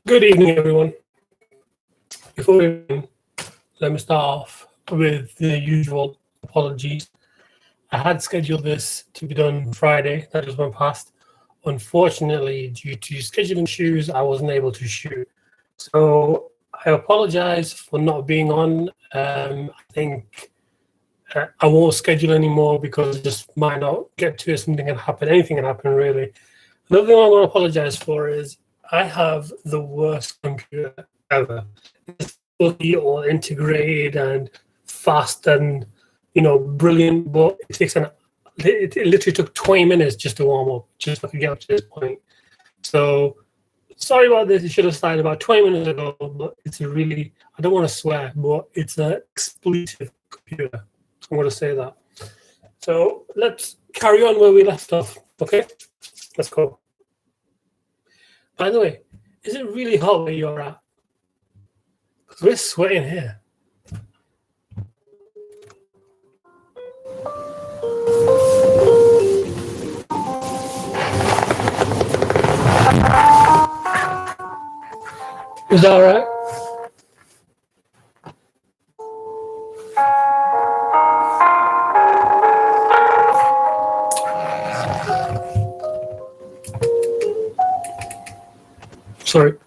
Good evening, everyone. Before we begin, let me start off with the usual apologies. I had scheduled this to be done Friday, that just went past. Unfortunately, due to scheduling issues, I wasn't able to shoot. So I apologize for not being on. I think I won't schedule anymore because I just might not get to it. Something can happen. Anything can happen, really. Another thing I want to apologize for is I have the worst computer ever. It's fully all integrated and fast and brilliant, but it literally took 20 minutes just to warm up, just so I could get up to this point. So sorry about this. It should have started about 20 minutes ago, but it's a really, I don't want to swear, but it's an expletive computer. So I'm going to say that. So let's carry on where we left off. Okay, let's go. By the way, is it really hot where you're at? Because we're sweating here. Is that all right? Sorry.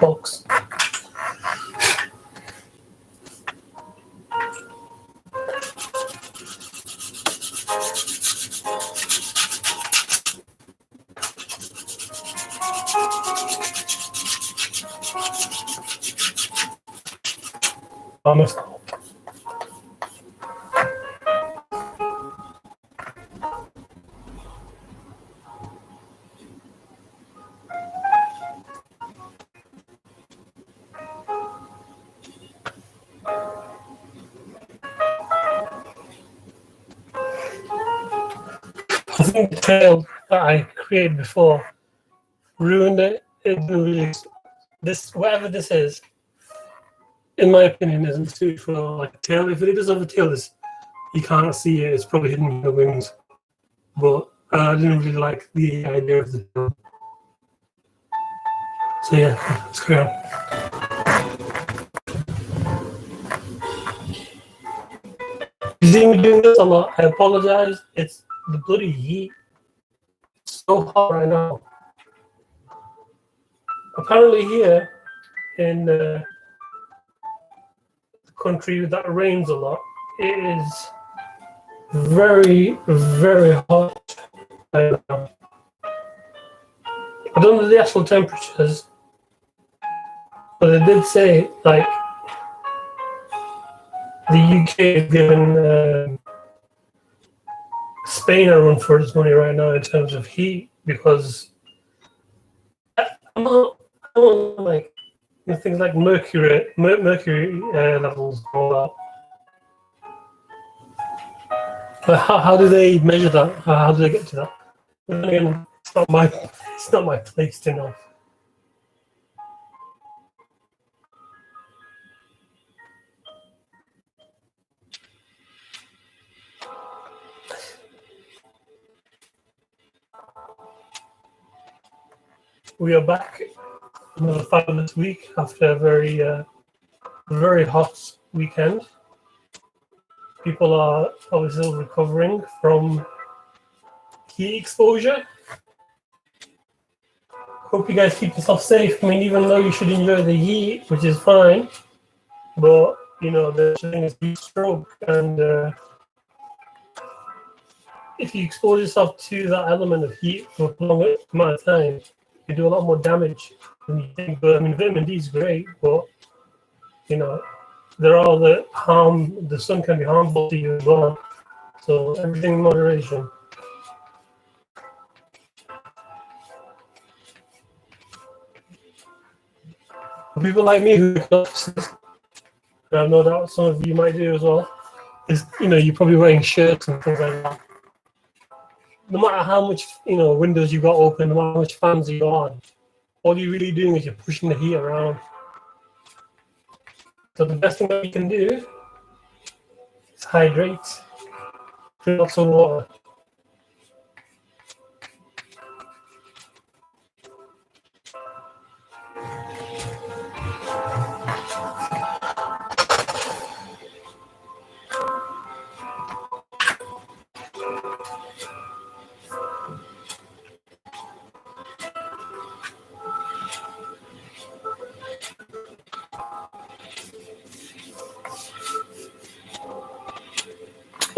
box. I messed up. I think the tail that I created before ruined it. It didn't really. This, whatever this is, in my opinion, isn't suited for like a tail. If it does have a tail, this you can't see it. It's probably hidden in the wings. But I didn't really like the idea of the tail. So yeah, let's carry on. You see me doing this a lot. I apologize. It's the bloody heat. It's so hot right now. Apparently here in the country that rains a lot, it is very, very hot right now. I don't know the actual temperatures, but they did say like the UK is giving Spain a run for its money right now in terms of heat because I'm not like things like mercury levels and all that. But how do they measure that? How do they get to that? And again, it's not my place to know. We are back another fabulous week after a very hot weekend. People are obviously still recovering from heat exposure. Hope you guys keep yourself safe. I mean, even though you should enjoy the heat, which is fine, but you know, the thing is heat stroke, and if you expose yourself to that element of heat for a long amount of time, you do a lot more damage than you think. But I mean, vitamin D is great, but you know, there are the harm. The sun can be harmful to you as well. So everything in moderation. For people like me who I know that some of you might do as well, is you're probably wearing shirts and things like that. No matter how much windows you got open, no matter how much fans you got on, all you're really doing is you're pushing the heat around. So the best thing that you can do is hydrate, drink lots of water.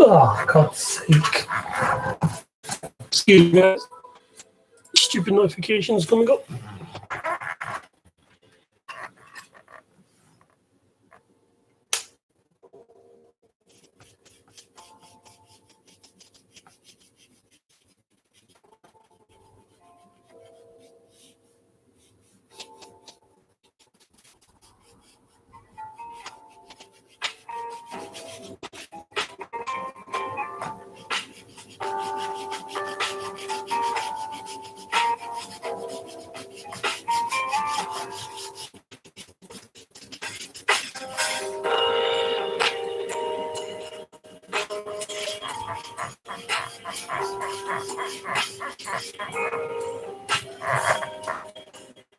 Oh, God's sake. Excuse me, guys. Stupid notifications coming up.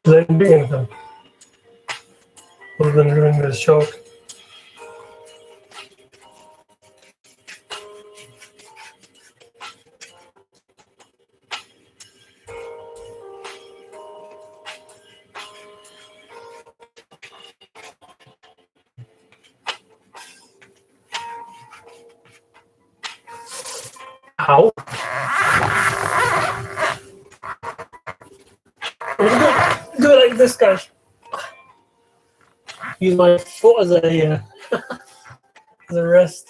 They didn't do anything other than ruin this show. Ow. Do it like this, guys. Use my foot as a rest.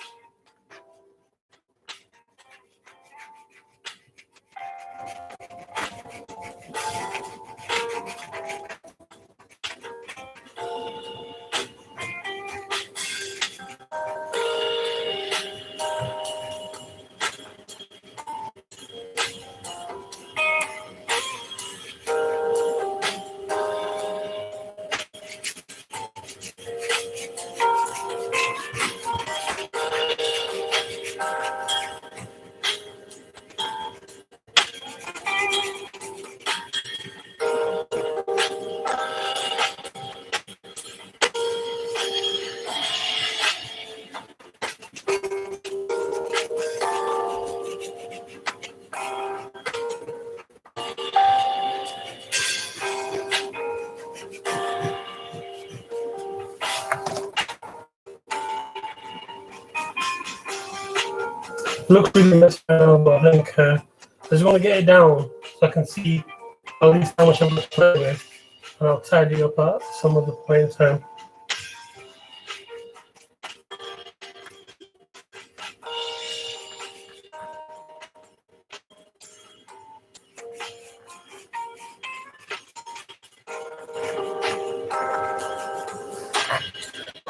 Looks really messed around, but I think I just want to get it down so I can see at least how much I'm going to play with, and I'll tidy up at some of the point in time.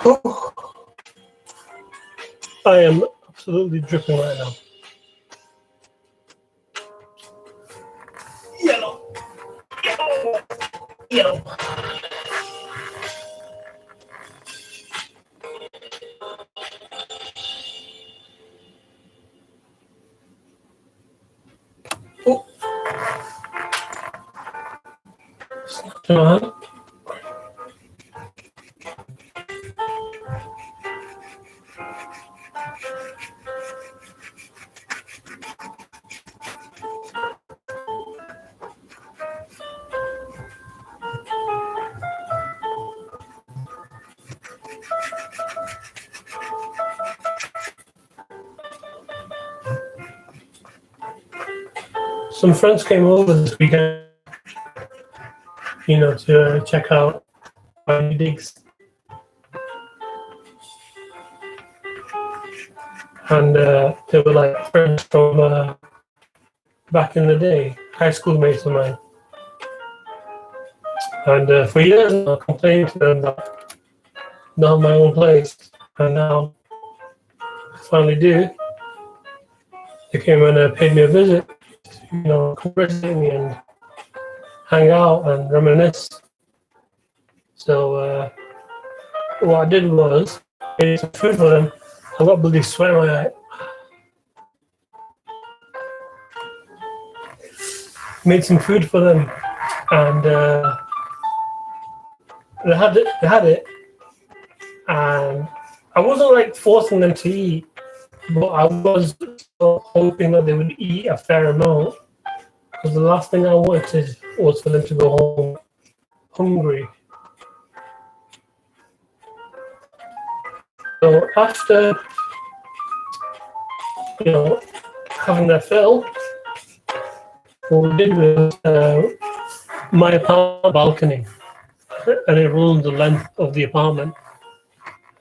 Oh, I am absolutely dripping right now. Yellow. Yellow. Yellow. Oh. Come on. Some friends came over this weekend, to check out my new digs. And they were like friends from back in the day, high school mates of mine. And for years I complained to them that I don't have my own place. And now I finally do. They came and paid me a visit, congratulate me and hang out and reminisce. So what I did was made some food for them. I got bloody sweat in my eye. Made some food for them, and they had it, and I wasn't like forcing them to eat, but I was hoping that they would eat a fair amount, because the last thing I wanted was for them to go home hungry. So after, having their fill, what we did was my apartment balcony, and it runs the length of the apartment.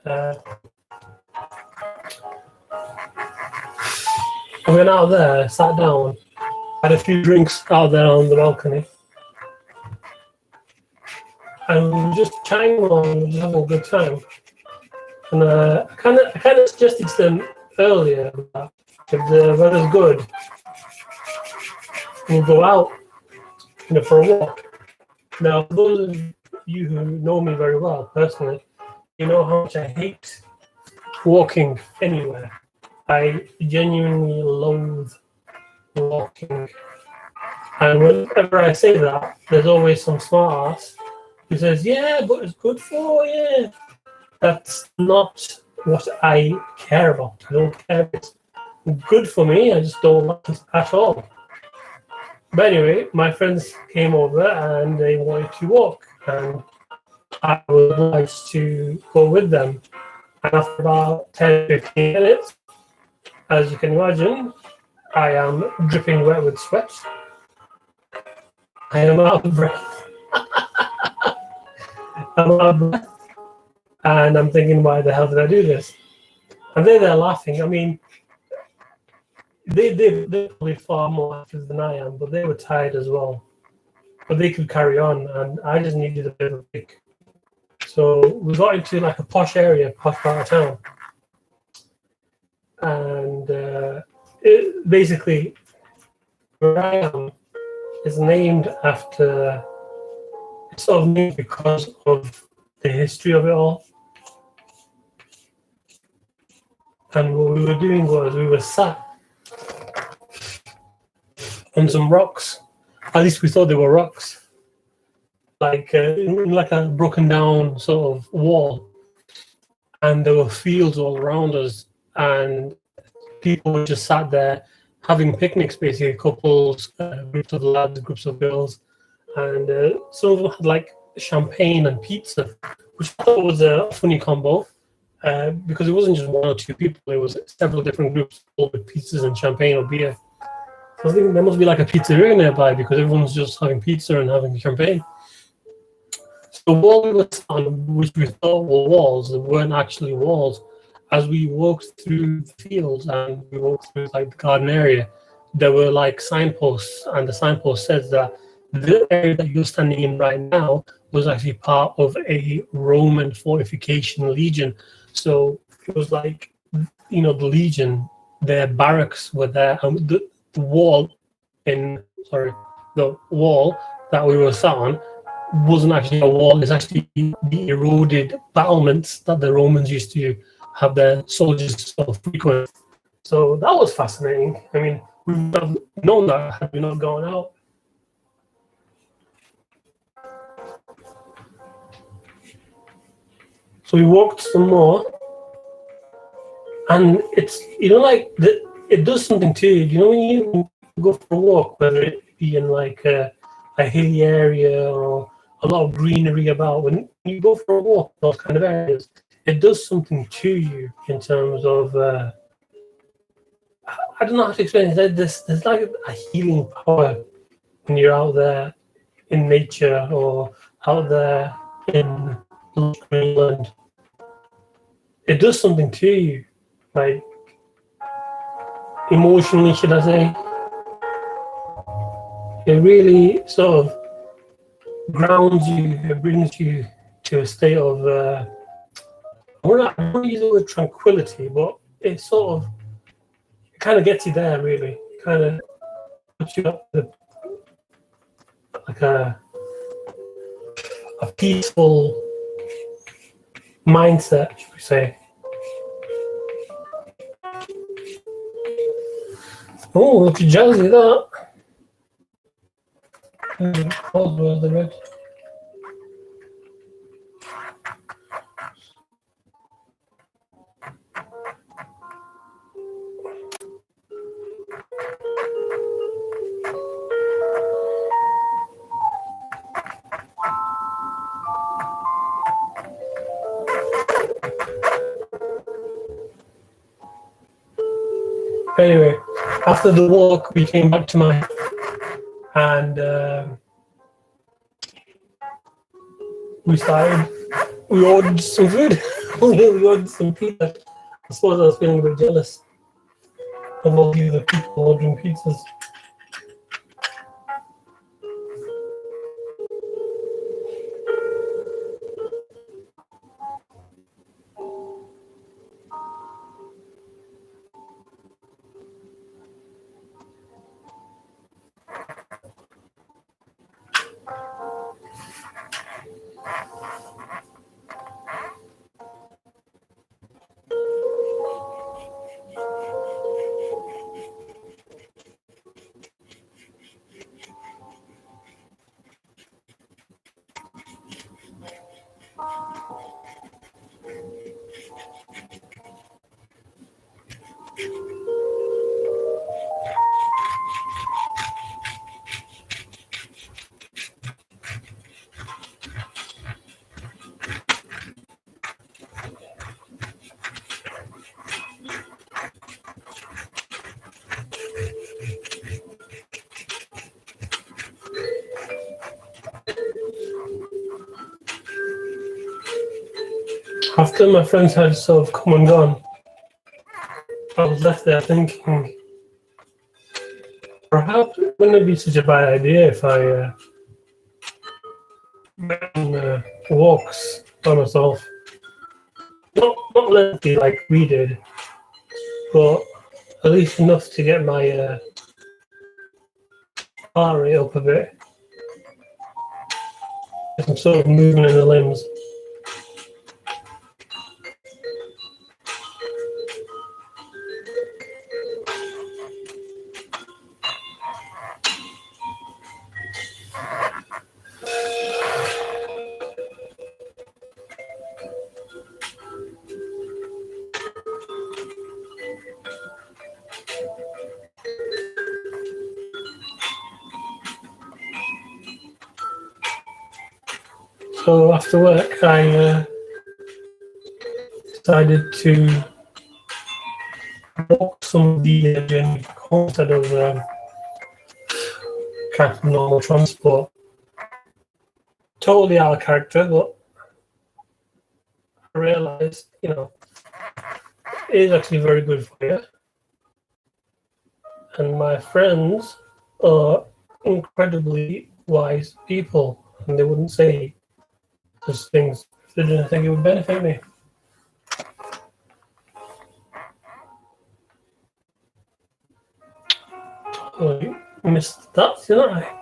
I went out there, sat down, had a few drinks out there on the balcony, and we were just chatting along, just having a good time. And I kind of suggested to them earlier that if the weather's good, we'll go out, for a walk. Now, for those of you who know me very well personally, you know how much I hate walking anywhere. I genuinely loathe walking. And whenever I say that, there's always some smart ass who says, yeah, but it's good for you. That's not what I care about. I don't care if it's good for me, I just don't like it at all. But anyway, my friends came over and they wanted to walk, and I was obliged to go with them. And after about 10-15 minutes, as you can imagine, I am dripping wet with sweat. I am out of breath. I'm out of breath. And I'm thinking, why the hell did I do this? And they're laughing. I mean, they're probably far more active than I am, but they were tired as well. But they could carry on, and I just needed a bit of a break. So we got into like a posh area, posh part of town. And basically, where I am is named after, it's sort of named because of the history of it all. And what we were doing was we were sat on some rocks. At least we thought they were rocks, like a broken down sort of wall. And there were fields all around us, and people were just sat there having picnics, basically, couples, groups of lads, groups of girls, and some of them had like champagne and pizza, which I thought was a funny combo, because it wasn't just one or two people, it was several different groups all with pizzas and champagne or beer. So I think there must be like a pizzeria nearby because everyone's just having pizza and having champagne. So while we were on, which we thought were walls, they weren't actually walls. As we walked through the fields and we walked through like the garden area, there were like signposts, and the signpost says that the area that you're standing in right now was actually part of a Roman fortification legion. So it was like, the legion, their barracks were there, and the wall the wall that we were sat on wasn't actually a wall, it's actually the eroded battlements that the Romans used to have their soldiers sort of frequent. So that was fascinating. I mean, we would have known that had we not gone out. So we walked some more, and it's, it does something to you. When you go for a walk, whether it be in like a hilly area or a lot of greenery about, when you go for a walk in those kind of areas, it does something to you in terms of, I don't know how to explain it. There's like a healing power when you're out there in nature or out there in Greenland. It does something to you, like emotionally, should I say. It really sort of grounds you, it brings you to a state of, I don't use the word tranquility, but it kind of gets you there, really. It kind of puts you up to like a peaceful mindset, should we say. Oh, look at jazzy that. The red. Anyway, after the walk, we came back to mine, and we ordered some food. We ordered some pizza. I suppose I was feeling a bit jealous of all the other people ordering pizzas. After my friends had sort of come and gone, I was left there thinking, perhaps it wouldn't be such a bad idea if I went on walks by myself. Not lengthy like we did, but at least enough to get my heart rate up a bit. Get some sort of movement in the limbs. So after work, I decided to walk some of the journey home instead of kind of normal transport. Totally out of character, but I realised, it is actually very good for you. And my friends are incredibly wise people, and they wouldn't say those things if they didn't think it would benefit me. Totally missed that, didn't I?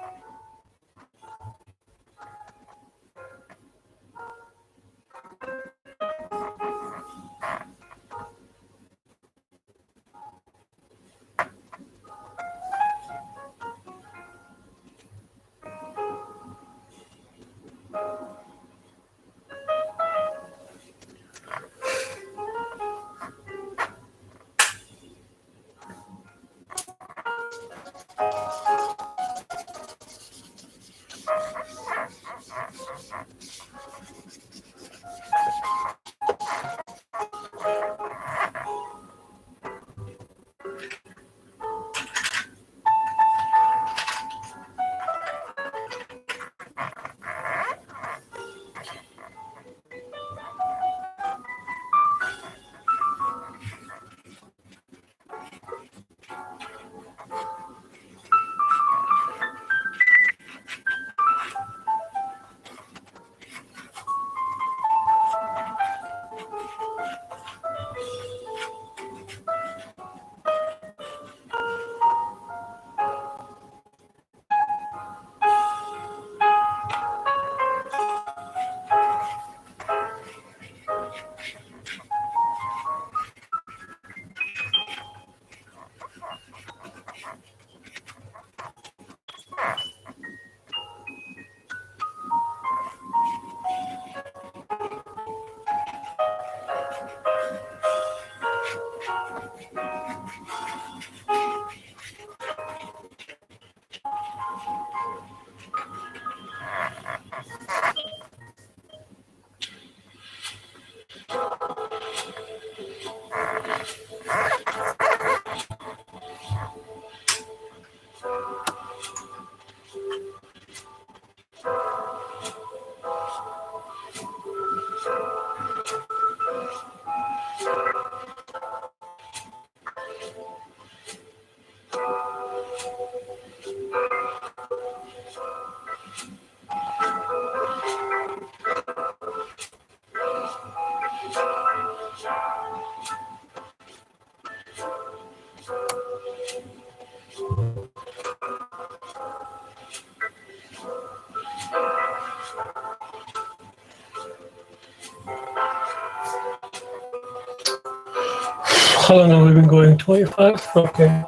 How long have we been going? 25? Okay.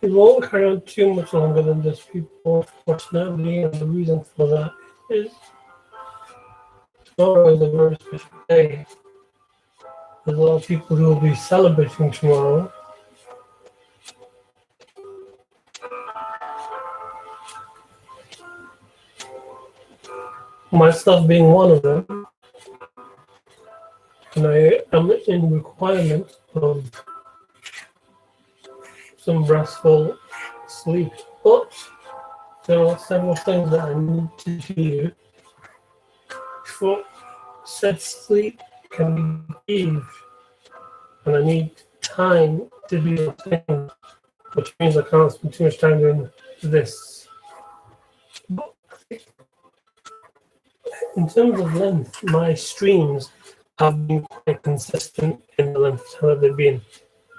We won't carry on too much longer than this, people, unfortunately, and the reason for that is tomorrow is a very special day. There's a lot of people who will be celebrating tomorrow. Myself being one of them, and I am in requirement of some restful sleep. But there are several things that I need to do before said sleep can be achieved, and I need time to do the thing, which means I can't spend too much time doing this. But in terms of length, my streams have been quite consistent in the length of time that they've been.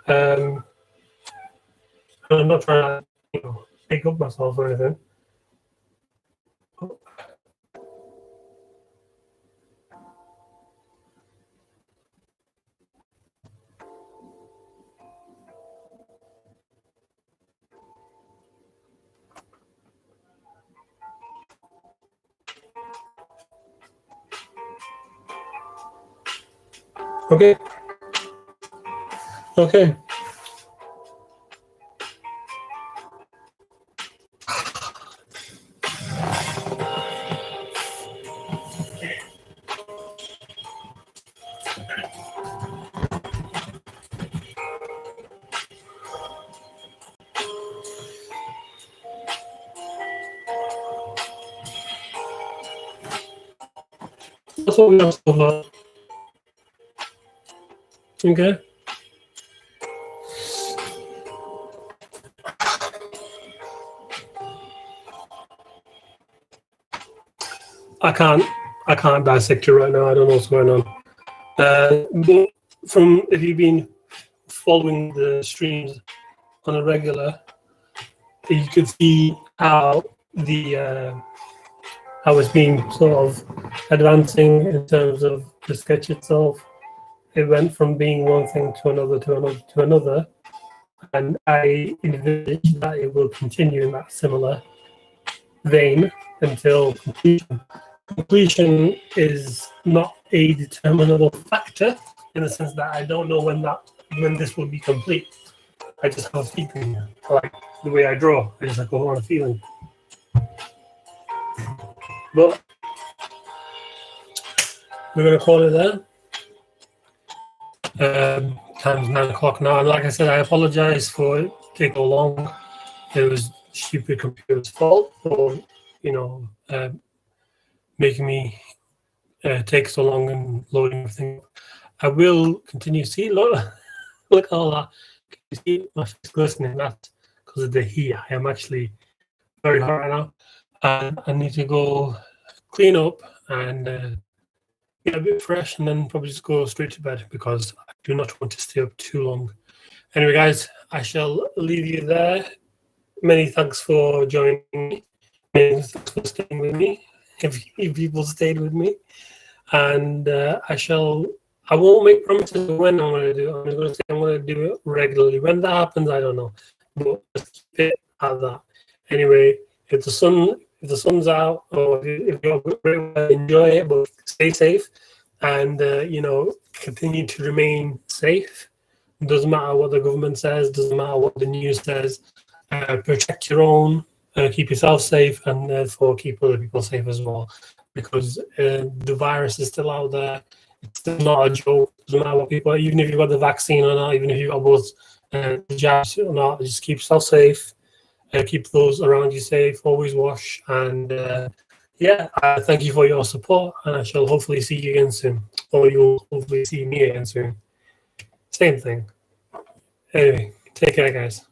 And I'm not trying to, pick up myself or anything. Okay. Okay. That's what we have so far. Okay. I can't dissect you right now. I don't know what's going on. But if you've been following the streams on a regular, you could see how how it's been sort of advancing in terms of the sketch itself. It went from being one thing to another to another to another, and I envisage that it will continue in that similar vein until completion. Completion is not a determinable factor in the sense that I don't know when this will be complete. I just have a feeling, like the way I draw. I just go on a feeling. But we're gonna call it there. Time's 9 o'clock now, and like I said, I apologize for it taking so long. It was stupid computer's fault for making me take so long and loading everything. I will continue. See, look at all that. Can you see my face glistening? That's because of the heat. I am actually very hot right now, and I need to go clean up and get a bit fresh, and then probably just go straight to bed because I do not want to stay up too long. Anyway, guys, I shall leave you there. Many thanks for joining me. Many thanks for staying with me. If people stayed with me, and I won't make promises of when I'm going to do it. I'm just going to say I'm going to do it regularly. When that happens, I don't know, but just keep it at that. Anyway, if the sun's out, or if you're great, enjoy it, but stay safe, and continue to remain safe. It doesn't matter what the government says. Doesn't matter what the news says. Protect your own. Keep yourself safe, and therefore keep other people safe as well, because the virus is still out there. It's still not a joke. It doesn't matter what people, even if you've got the vaccine or not, even if you've got both jabs or not, just keep yourself safe. Keep those around you safe. Always wash, and thank you for your support, and I shall hopefully see you again soon, or you'll hopefully see me again soon. Same thing. Anyway, take care, guys.